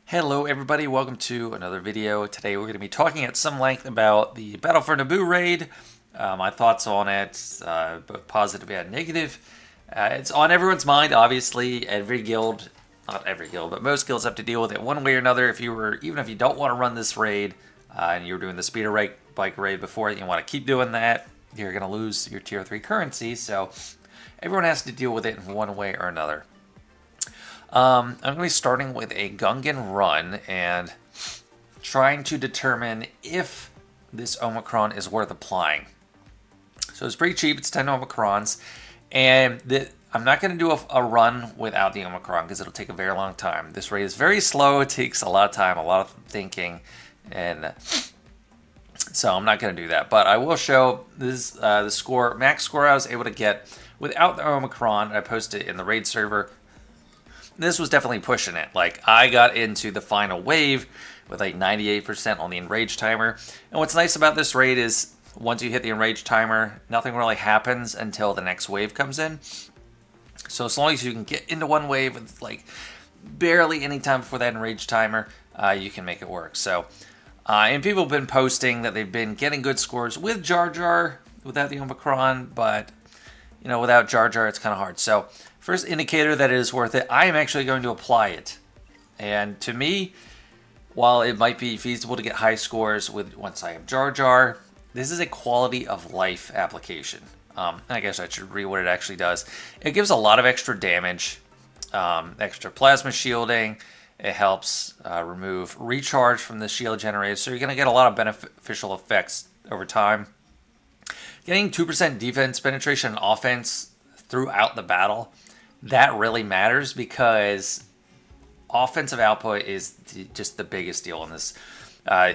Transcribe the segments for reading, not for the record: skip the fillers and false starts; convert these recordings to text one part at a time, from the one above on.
Hello everybody, welcome to another video. Today we're going to be talking at some length about the Battle for Naboo raid, my thoughts on it, both positive and negative. It's on everyone's mind, obviously. Every guild, not every guild, but most guilds have to deal with it one way or another. Even if you don't want to run this raid, and you were doing the speeder bike raid before, and you want to keep doing that, you're going to lose your tier 3 currency, so everyone has to deal with it in one way or another. I'm going to be starting with a Gungan run and trying to determine if this Omicron is worth applying. So it's pretty cheap, it's 10 Omicrons, and I'm not going to do a run without the Omicron because it'll take a very long time. This raid is very slow, it takes a lot of time, a lot of thinking, and so I'm not going to do that. But I will show this the max score I was able to get without the Omicron. I posted it in the raid server. This was definitely pushing it. Like, I got into the final wave with like 98% on the enrage timer. And what's nice about this raid is once you hit the enrage timer, nothing really happens until the next wave comes in. So as long as you can get into one wave with like barely any time before that enrage timer, you can make it work. So, and people have been posting that they've been getting good scores with Jar Jar without the Omicron, but you know, without Jar Jar, it's kind of hard. So, first indicator that it is worth it, I am actually going to apply it. And to me, while it might be feasible to get high scores once I have Jar Jar, this is a quality of life application. I guess I should read what it actually does. It gives a lot of extra damage, extra plasma shielding. It helps remove recharge from the shield generator, so you're going to get a lot of beneficial effects over time. Getting 2% defense penetration and offense throughout the battle, that really matters because offensive output is just the biggest deal in this.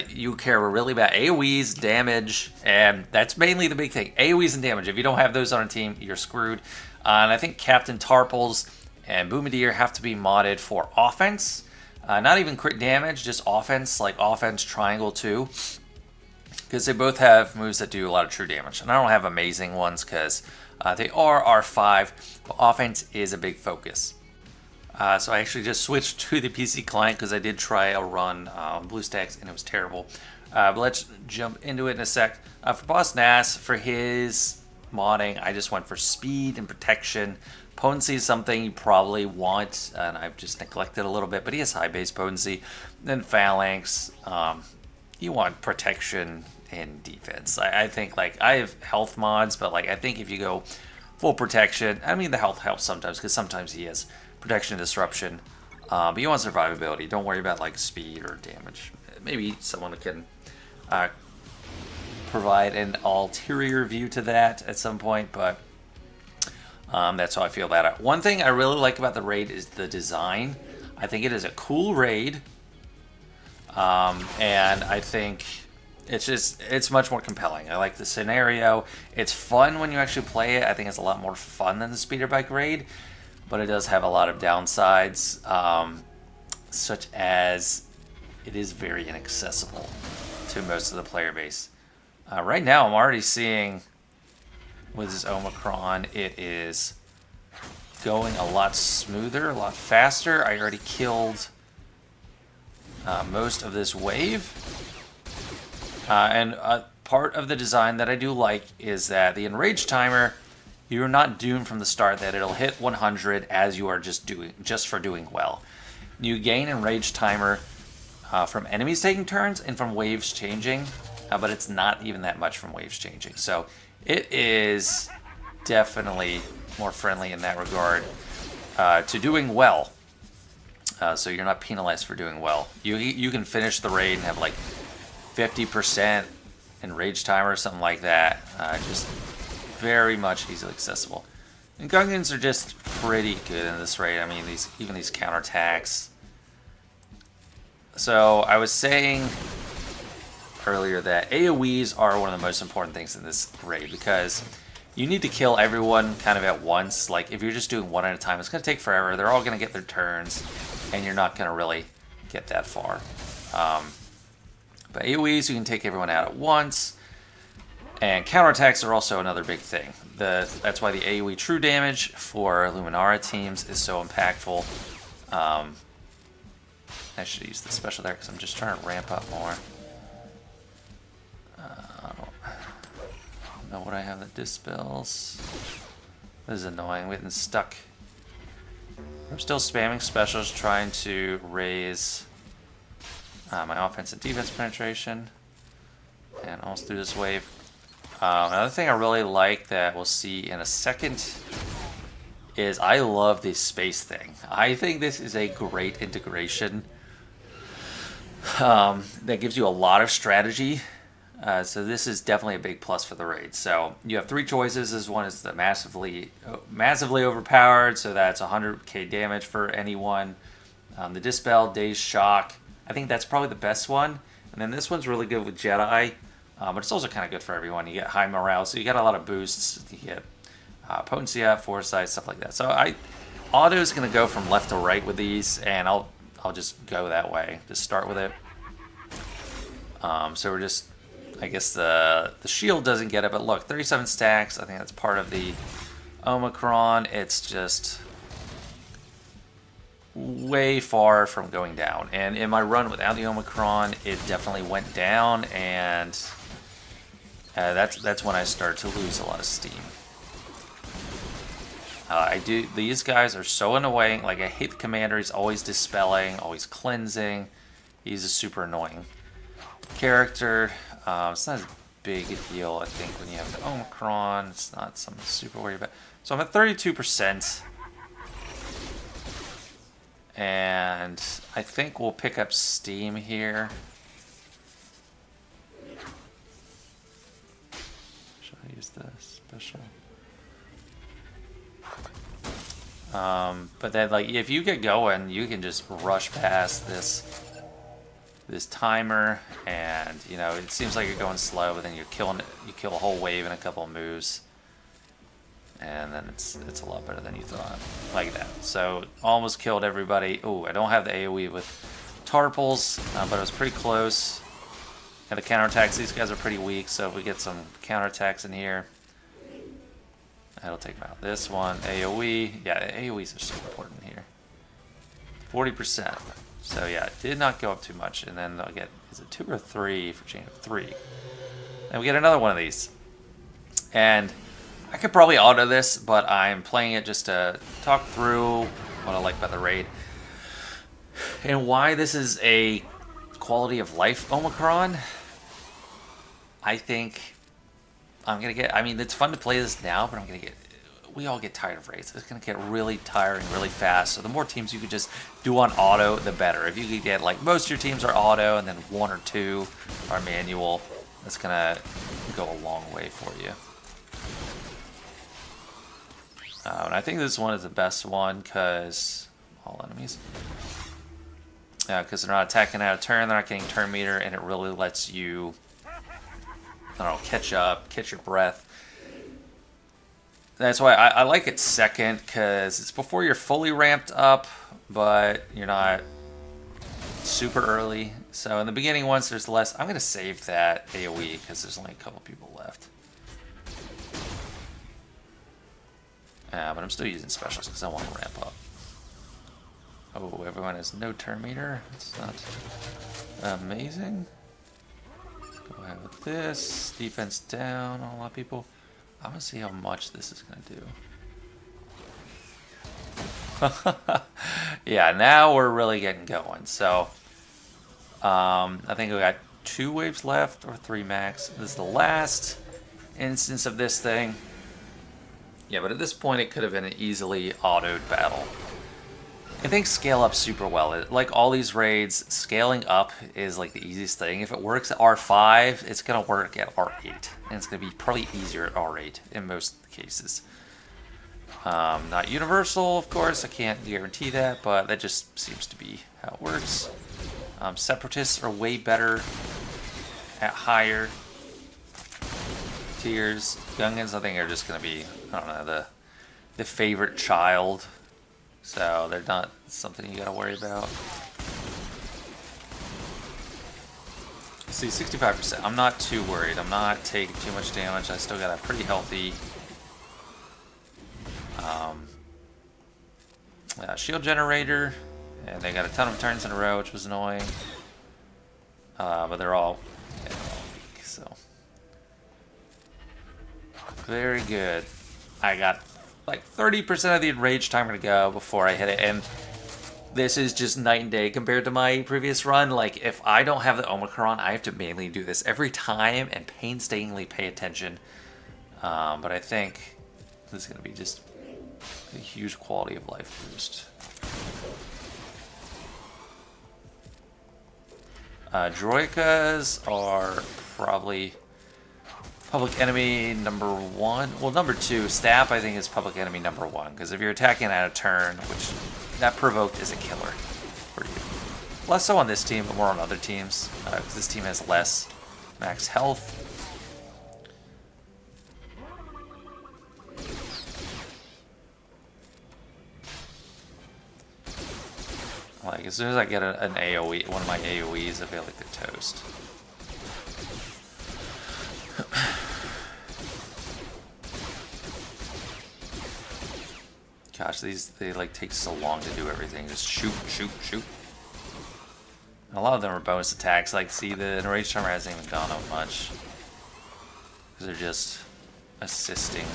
You care really about AoEs, damage, and that's mainly the big thing. AoEs and damage. If you don't have those on a team, you're screwed. And I think Captain Tarpals and Boomadeer have to be modded for offense. Not even crit damage, just offense, like offense triangle too. Because they both have moves that do a lot of true damage. And I don't have amazing ones because they are R5, but offense is a big focus. So I actually just switched to the PC client because I did try a run on BlueStacks and it was terrible. But let's jump into it in a sec. For Boss Nass, for his modding, I just went for speed and protection. Potency is something you probably want, and I've just neglected a little bit, but he has high base potency. Then Phalanx, you want protection and defense. I think, like, I have health mods, but like I think if you go full protection, I mean the health helps sometimes because sometimes he has protection and disruption, but you want survivability. Don't worry about like speed or damage. Maybe someone can provide an ulterior view to that at some point, but that's how I feel about it. One thing I really like about the raid is the design. I think it is a cool raid, and I think it's much more compelling. I like the scenario. It's fun when you actually play it. I think it's a lot more fun than the speeder bike raid, but it does have a lot of downsides, such as it is very inaccessible to most of the player base. Right now, I'm already seeing with this Omicron, it is going a lot smoother, a lot faster. I already killed most of this wave. And part of the design that I do like is that the enrage timer, you're not doomed from the start that it'll hit 100 as you are just for doing well. You gain enrage timer from enemies taking turns and from waves changing, but it's not even that much from waves changing. So it is definitely more friendly in that regard to doing well. So you're not penalized for doing well. You can finish the raid and have like 50% enrage timer or something like that. Just very much easily accessible. And Gungans are just pretty good in this raid. I mean, even these counterattacks. So I was saying earlier that AoEs are one of the most important things in this raid because you need to kill everyone kind of at once. Like, if you're just doing one at a time, it's going to take forever. They're all going to get their turns, and you're not going to really get that far. But AoEs, you can take everyone out at once. And counterattacks are also another big thing. That's why the AoE true damage for Luminara teams is so impactful. I should use the special there because I'm just trying to ramp up more. I don't know what I have that dispels. This is annoying. We're getting stuck. I'm still spamming specials, trying to raise my offense and defense penetration. And almost through this wave. Another thing I really like that we'll see in a second is I love this space thing. I think this is a great integration that gives you a lot of strategy. So this is definitely a big plus for the raid. So you have 3 choices. This one is the massively overpowered, so that's 100k damage for anyone. The Dispel, Dazed Shock. I think that's probably the best one. And then this one's really good with Jedi, but it's also kind of good for everyone. You get high morale, so you get a lot of boosts. You get potency up, foresight, stuff like that. So auto is going to go from left to right with these, and I'll just go that way. Just start with it. So we're just, I guess the shield doesn't get it, but look, 37 stacks. I think that's part of the Omicron. It's just way far from going down. And in my run without the Omicron, it definitely went down, and that's when I start to lose a lot of steam. These guys are so annoying. Like, I hate the commander. He's always dispelling, always cleansing. He's a super annoying character. It's not as big a deal, I think, when you have the Omicron. It's not something super worried about. So I'm at 32%. And I think we'll pick up steam here. Should I use the special? But then, like, if you get going, you can just rush past this timer, and you know it seems like you're going slow, but then you kill a whole wave in a couple of moves, and then it's a lot better than you thought, like that. So almost killed everybody. Oh, I don't have the AOE with Tarpals, but it was pretty close. And the counterattacks, these guys are pretty weak, so if we get some counterattacks in here, that'll take them out. This one, AoE. Yeah, AoEs are so important here. 40%. So yeah, it did not go up too much. And then they'll get, is it 2 or 3 for chain of 3? And we get another one of these. And I could probably auto this, but I'm playing it just to talk through what I like about the raid. And why this is a quality of life Omicron. I think I'm going to get, I mean, it's fun to play this now, but we all get tired of raids. It's going to get really tiring really fast. So the more teams you could just do on auto, the better. If you could get, like, most of your teams are auto and then 1 or 2 are manual, that's going to go a long way for you. And I think this one is the best one because all enemies. Because they're not attacking out of turn, they're not getting turn meter, and it really lets you, I don't know, catch up, catch your breath. That's why I like it second, because it's before you're fully ramped up, but you're not super early. So in the beginning, once there's less, I'm going to save that AoE because there's only a couple people left. But I'm still using specials because I want to ramp up. Oh, everyone has no turn meter. It's not amazing. Go ahead with this. Defense down on a lot of people. I'm going to see how much this is going to do. Yeah, now we're really getting going. So, I think we got 2 waves left, or 3 max. This is the last instance of this thing. Yeah, but at this point, it could have been an easily autoed battle. I think scale up super well. Like all these raids, scaling up is like the easiest thing. If it works at R5, it's going to work at R8. And it's going to be probably easier at R8 in most cases. Not universal, of course. I can't guarantee that, but that just seems to be how it works. Separatists are way better at higher tiers. Gungans, I think, are just going to be, I don't know, the favorite child. So they're not something you gotta worry about. See, 65%. I'm not too worried. I'm not taking too much damage. I still got a pretty healthy shield generator. And they got a ton of turns in a row, which was annoying. But they're all weak, so. Very good. I got like 30% of the enrage timer to go before I hit it, and this is just night and day compared to my previous run. Like, if I don't have the Omicron, I have to mainly do this every time and painstakingly pay attention. But I think this is going to be just a huge quality of life boost. Droikas are probably public enemy number 1. Well, number 2. Stab, I think, is public enemy number 1. Because if you're attacking at a turn, which that provoked is a killer for you. Less so on this team, but more on other teams. Because this team has less max health. Like, as soon as I get an AoE, one of my AoEs, I feel like they're toast. Gosh, they like take so long to do everything. Just shoot, shoot, shoot. And a lot of them are bonus attacks. Like, see, the enrage timer hasn't even gone up much. Because they're just assisting.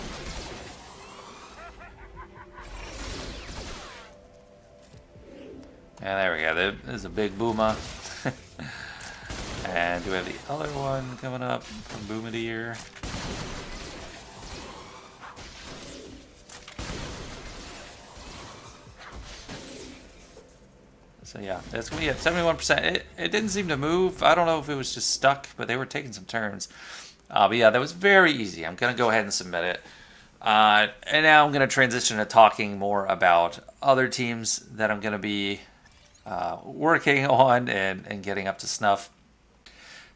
Yeah, there we go. There's a big Booma. And do we have the other one coming up from Boomadier? So yeah, that's gonna be at 71%. It didn't seem to move. I don't know if it was just stuck, but they were taking some turns. But yeah, that was very easy. I'm gonna go ahead and submit it. And now I'm gonna transition to talking more about other teams that I'm gonna be working on and getting up to snuff.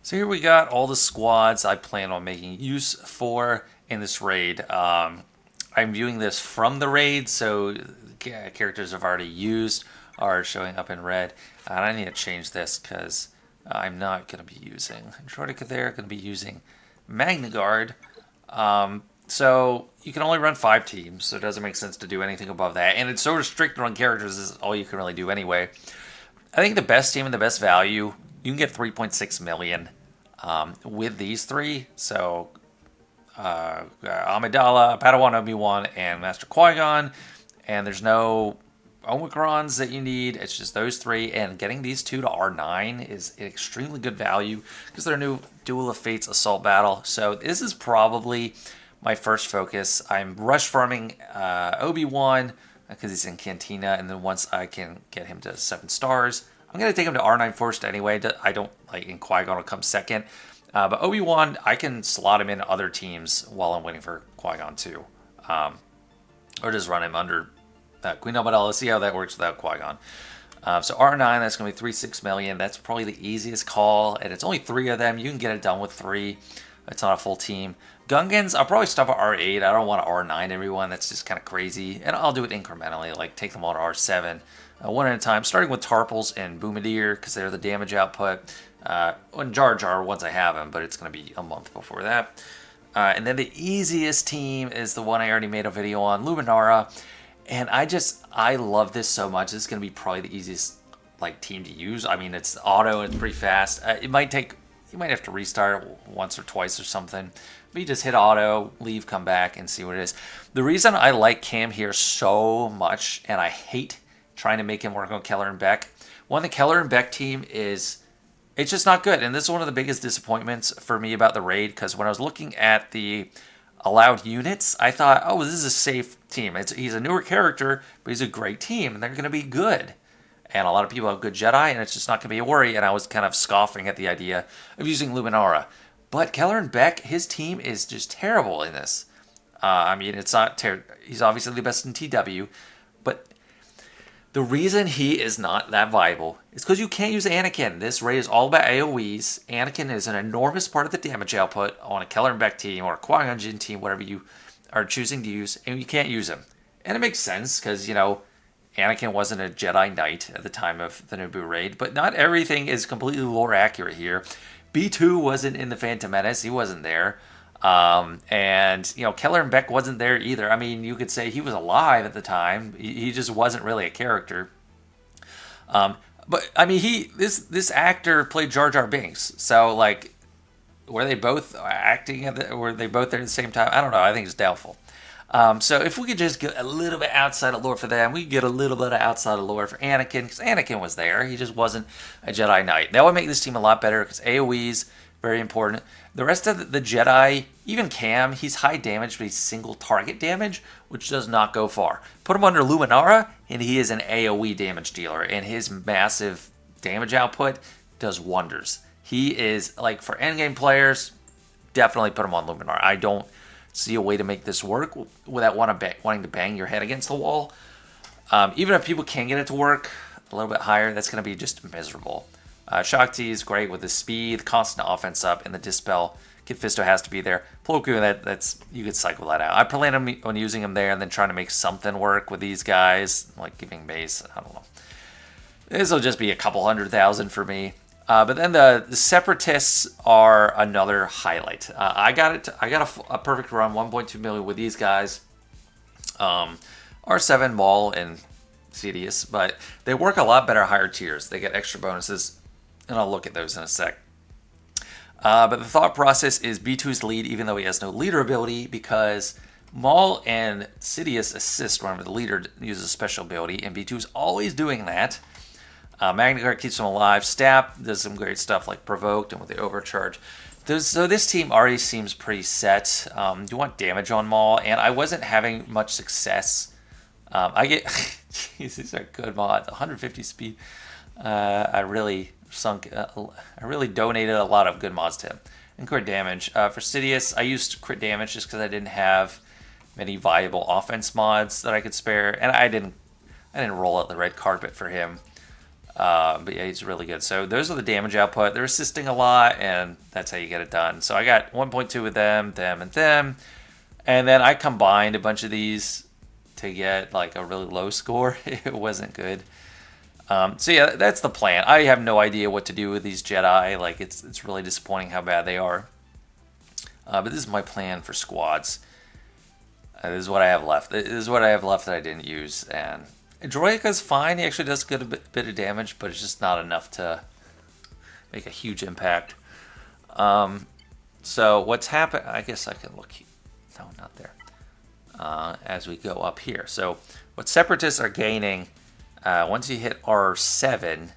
So here we got all the squads I plan on making use for in this raid. I'm viewing this from the raid, so characters I've already used are showing up in red. And I need to change this because I'm not going to be using Droideka there. I'm going to be using Magna Guard. So you can only run 5 teams, so it doesn't make sense to do anything above that. And it's so restricted on characters, is all you can really do anyway. I think the best team and the best value, you can get 3.6 million with these 3. So Amidala, Padawan Obi-Wan, and Master Qui-Gon. And there's no Omicrons that you need. It's just those 3. And getting these 2 to R9 is an extremely good value because they're new Duel of Fates Assault Battle. So this is probably my first focus. I'm rush farming Obi-Wan because he's in Cantina, and then once I can get him to 7 stars, I'm going to take him to R9 first anyway. I don't like, and Qui-Gon will come second. But Obi-Wan, I can slot him in other teams while I'm waiting for Qui-Gon too. Or just run him under Queen Amidala, see how that works without Qui-Gon. So R9, that's going to be 3.6 million. That's probably the easiest call, and it's only 3 of them. You can get it done with 3. It's not a full team. Gungans, I'll probably stop at R8. I don't want to R9 everyone. That's just kind of crazy. And I'll do it incrementally, like take them all to R7, one at a time, starting with Tarpals and Boomadier, because they're the damage output. And Jar Jar, once I have him, but it's going to be a month before that. And then the easiest team is the one I already made a video on, Luminara. And I love this so much. This is going to be probably the easiest team to use. I mean, it's auto, it's pretty fast. You might have to restart once or twice or something. But you just hit auto, leave, come back, and see what it is. The reason I like Cam here so much, and I hate trying to make him work on Keller and Beck, the Keller and Beck team it's just not good. And this is one of the biggest disappointments for me about the raid, because when I was looking at the allowed units, I thought, oh, this is a safe team. He's a newer character, but he's a great team, and they're going to be good. And a lot of people have good Jedi, and it's just not going to be a worry. And I was kind of scoffing at the idea of using Luminara. But Keller and Beck, his team is just terrible in this. I mean, it's not he's obviously the best in TW, but the reason he is not that viable is because you can't use Anakin. This raid is all about AoEs. Anakin is an enormous part of the damage output on a Keller and Beck team or a Qui-Gon Jinn team, whatever you are choosing to use, and you can't use him. And it makes sense because, Anakin wasn't a Jedi Knight at the time of the Naboo raid, but not everything is completely lore accurate here. B2 wasn't in the Phantom Menace. He wasn't there. And Keller and Beck wasn't there either. I mean, you could say he was alive at the time. He just wasn't really a character. But I mean, this actor played Jar Jar Binks, so like, were they both acting were they both there at the same time? I don't know. I think it's doubtful. So if we could just get a little bit outside of lore for them, we could get a little bit of outside of lore for Anakin, because Anakin was there. He just wasn't a Jedi Knight. That would make this team a lot better, because AoE's very important. The rest of the Jedi, even Cam, he's high damage, but he's single target damage, which does not go far. Put him under Luminara, and he is an AoE damage dealer, and his massive damage output does wonders. He is, like, for endgame players, definitely put him on Luminara. I don't see a way to make this work without wanting to bang your head against the wall. Even if people can get it to work a little bit higher, that's going to be just miserable. Shakti is great with his speed, constant offense up, and the Dispel. Kid Fisto has to be there. Plo Koon, that's you could cycle that out. I plan on using him there and then trying to make something work with these guys, like giving base. I don't know. This will just be a couple 100,000 for me. But then the Separatists are another highlight. I got a perfect run, 1.2 million with these guys. R7, Maul, and Sidious, but they work a lot better higher tiers. They get extra bonuses, and I'll look at those in a sec. But the thought process is B2's lead, even though he has no leader ability, because Maul and Sidious assist whenever the leader uses a special ability, and B2's always doing that. Magna Guard keeps him alive. Stap does some great stuff like Provoked and with the Overcharge. So this team already seems pretty set. You want damage on Maul, and I wasn't having much success. I get... Jeez, these are good mods. 150 speed. I really donated a lot of good mods to him. And crit damage. For Sidious, I used crit damage just because I didn't have many viable offense mods that I could spare. And I didn't roll out the red carpet for him. But yeah, he's really good. So those are the damage output. They're assisting a lot, and that's how you get it done. So I got 1.2 with them, and them. And then I combined a bunch of these to get like a really low score. It wasn't good. So yeah, that's the plan. I have no idea what to do with these Jedi. Like, it's really disappointing how bad they are. But this is my plan for squads. This is what I have left. This is what I have left that I didn't use. And Droica's fine. He actually does get a bit of damage, but it's just not enough to make a huge impact. So what's happened? I guess I can look. No, not there. As we go up here. So what Separatists are gaining, once you hit R7,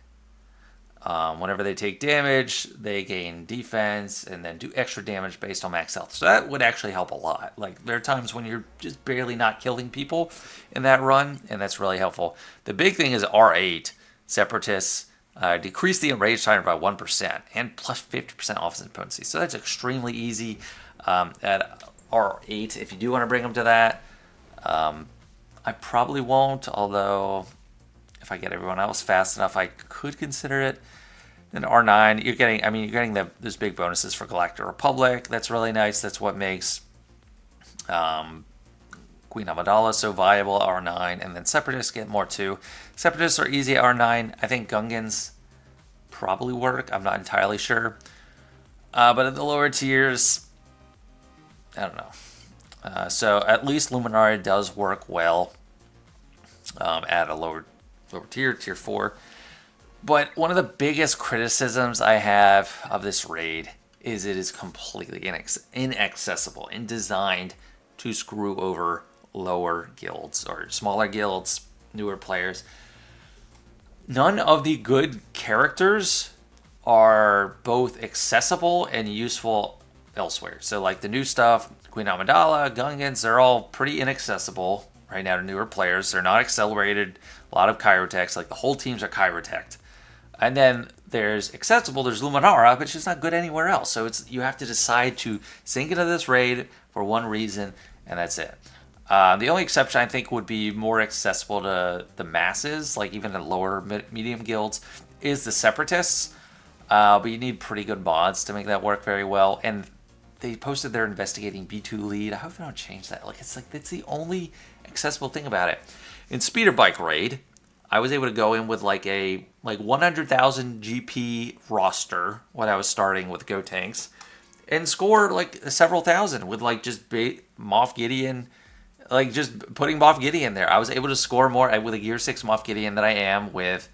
whenever they take damage, they gain defense and then do extra damage based on max health. So that would actually help a lot. Like, there are times when you're just barely not killing people in that run, and that's really helpful. The big thing is R8. Separatists decrease the enrage timer by 1% and plus 50% offensive potency. So that's extremely easy at R8 if you do want to bring them to that. I probably won't, although if I get everyone else fast enough, I could consider it. Then R9, you're getting those big bonuses for Galactic Republic. That's really nice. That's what makes Queen Amidala so viable, R9. And then Separatists get more too. Separatists are easy at R9. I think Gungans probably work. I'm not entirely sure. But at the lower tiers, I don't know. So at least Luminara does work well at a lower tier 4. But one of the biggest criticisms I have of this raid is it is completely inaccessible and designed to screw over lower guilds or smaller guilds, newer players. None of the good characters are both accessible and useful elsewhere. So like the new stuff, Queen Amidala, Gungans, they're all pretty inaccessible right now to newer players. They're not accelerated. A lot of Chirotechs, like the whole teams are Chirotech. And then there's accessible, there's Luminara, but it's just not good anywhere else. So you have to decide to sink into this raid for one reason, and that's it. The only exception I think would be more accessible to the masses, like even the lower medium guilds, is the Separatists. But you need pretty good mods to make that work very well. And they posted their investigating B2 lead. I hope they don't change that. That's the only accessible thing about it. In Speeder Bike Raid, I was able to go in with like a 100,000 GP roster when I was starting with Go Tanks and score like several thousand with like just Moff Gideon, like just putting Moff Gideon there. I was able to score more with a Gear 6 Moff Gideon than I am with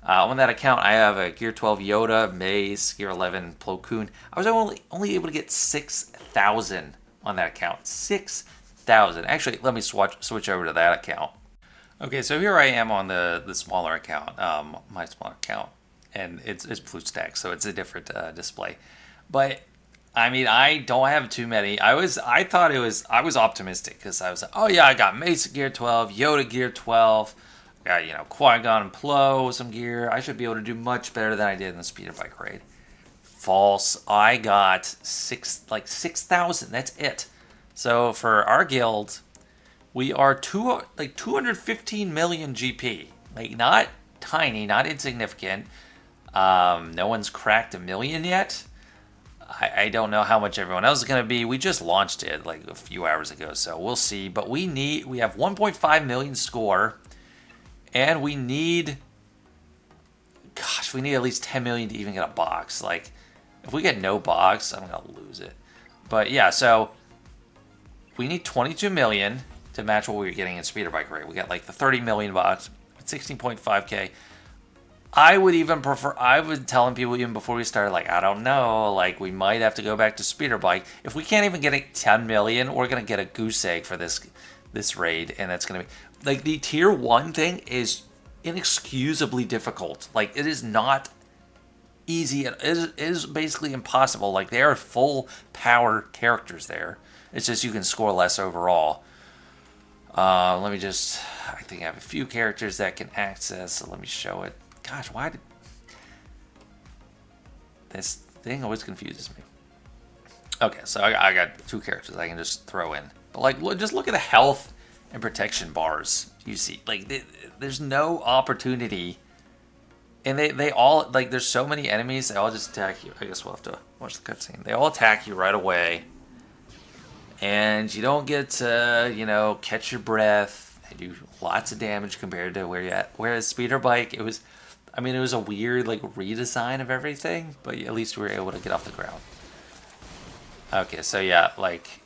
On that account, I have a Gear 12 Yoda, Mace, Gear 11 Plo Koon. I was only able to get 6,000 on that account. 6,000. Actually, let me switch over to that account. Okay, so here I am on the smaller account, my smaller account, and it's BlueStack, so it's a different display. But I mean, I don't have too many. I was optimistic because I was like, oh yeah, I got Mesa Gear 12, Yoda Gear 12, got Qui-Gon and Plo some gear. I should be able to do much better than I did in the speeder bike raid. False. I got 6,000. That's it. So for our guild, we are 215 million GP. Like, not tiny, not insignificant. No one's cracked a million yet. I don't know how much everyone else is going to be. We just launched it like a few hours ago, so we'll see. But we have 1.5 million score, and we need at least 10 million to even get a box. Like, if we get no box, I'm going to lose it. But yeah, so we need 22 million to match what we were getting in speeder bike rate. We got like the 30 million box at 16.5k. I would telling people even before we started, like, I don't know, like, we might have to go back to speeder bike. If we can't even get 10 million, we're going to get a goose egg for this raid, and that's going to be, like, the tier 1 thing is inexcusably difficult. Like, it is not easy. It is basically impossible. Like, they are full power characters there. It's just you can score less overall. I think I have a few characters that can access, so let me show it. Gosh, why did this thing always confuses me? Okay, so I got 2 characters I can just throw in. But like, just look at the health and protection bars. You see, like, there's no opportunity, and they all, like, there's so many enemies. They all just attack you. I guess we'll have to watch the cutscene. They all attack you right away, and you don't get to catch your breath. They do lots of damage compared to where you're at. Whereas speeder bike, it was a weird, like, redesign of everything, but at least we were able to get off the ground. Okay, so yeah, like,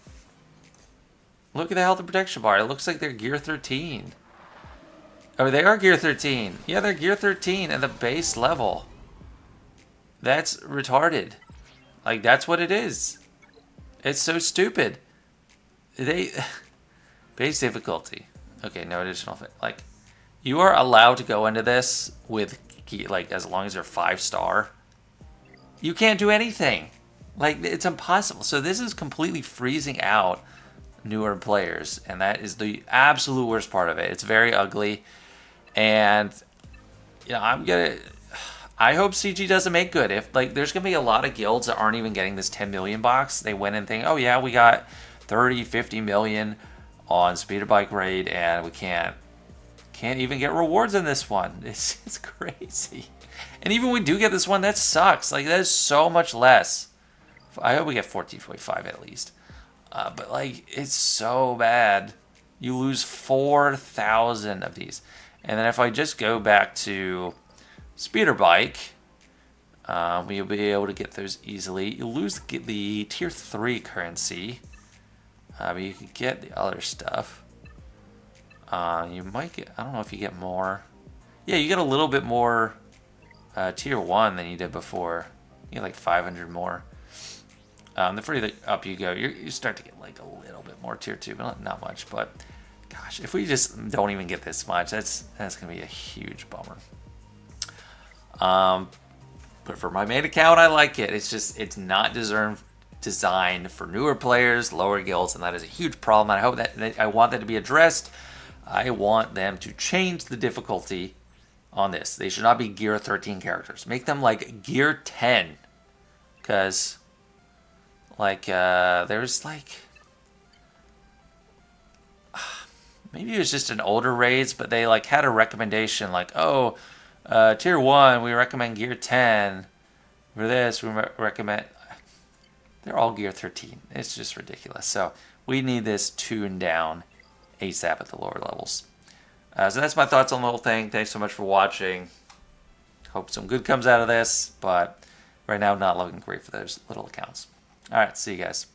look at the health and protection bar. It looks like they're Gear 13. Oh, they are Gear 13. Yeah, they're Gear 13 at the base level. That's retarded. Like, that's what it is. It's so stupid. Base difficulty. Okay, no additional thing. Like, you are allowed to go into this with, like, as long as you're 5-star. You can't do anything. Like, it's impossible. So this is completely freezing out newer players, and that is the absolute worst part of it. It's very ugly, and I hope CG doesn't make good. If, like, there's gonna be a lot of guilds that aren't even getting this 10 million box. They went and think, oh yeah, we got 30, 50 million on speeder bike raid, and we can't even get rewards in this one. It's crazy. And even when we do get this one, that sucks. Like, that is so much less. I hope we get 14.5 at least. But, like, it's so bad. You lose 4,000 of these. And then if I just go back to speeder bike, you'll be able to get those easily. You lose the tier 3 currency, but you can get the other stuff. You might get, I don't know if you get more. Yeah, you get a little bit more tier 1 than you did before. You get like 500 more. The further up you go, you start to get like a little bit more tier 2, but not much. But gosh, if we just don't even get this much, that's gonna be a huge bummer. But for my main account, I like it. It's not designed for newer players, lower guilds, and that is a huge problem. And I hope that I want that to be addressed. I want them to change the difficulty on this. They should not be Gear 13 characters. Make them like Gear 10, because like there's like maybe it was just an older raids, but they like had a recommendation like, oh, tier 1 we recommend Gear 10. For this we recommend. They're all Gear 13. It's just ridiculous. So we need this tuned down ASAP at the lower levels. So that's my thoughts on the whole thing. Thanks so much for watching. Hope some good comes out of this, but right now not looking great for those little accounts. All right, see you guys.